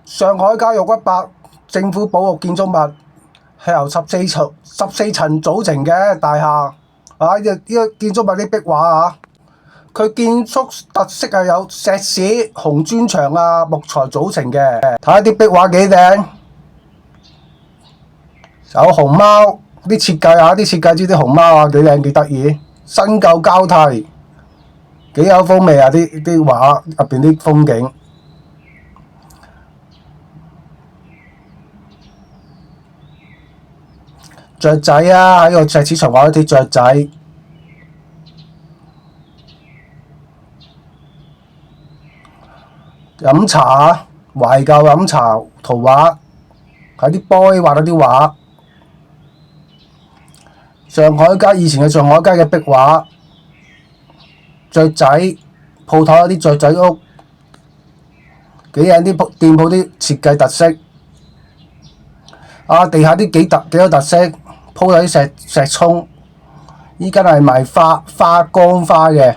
上海街6100政府保育建築物係由14層組成嘅大廈。呢個建築物啲壁畫啊，佢建築特色係有石屎、紅磚牆啊、木材組成嘅。睇下啲壁畫幾靚，有熊貓啲設計啊，啲設計啲熊貓啊幾靚幾得意，新舊交替，幾有風味啊！啲畫入邊啲風景。雀仔啊，喺個石屎牆畫咗啲雀仔。飲茶，懷舊飲茶圖畫，喺啲玻璃畫咗啲畫。上海街以前嘅上海街嘅壁畫，雀仔鋪頭有啲雀仔屋，幾靚啲店鋪啲設計特色。地下啲幾有特色，鋪咗啲石葱。依家係賣乾花嘅。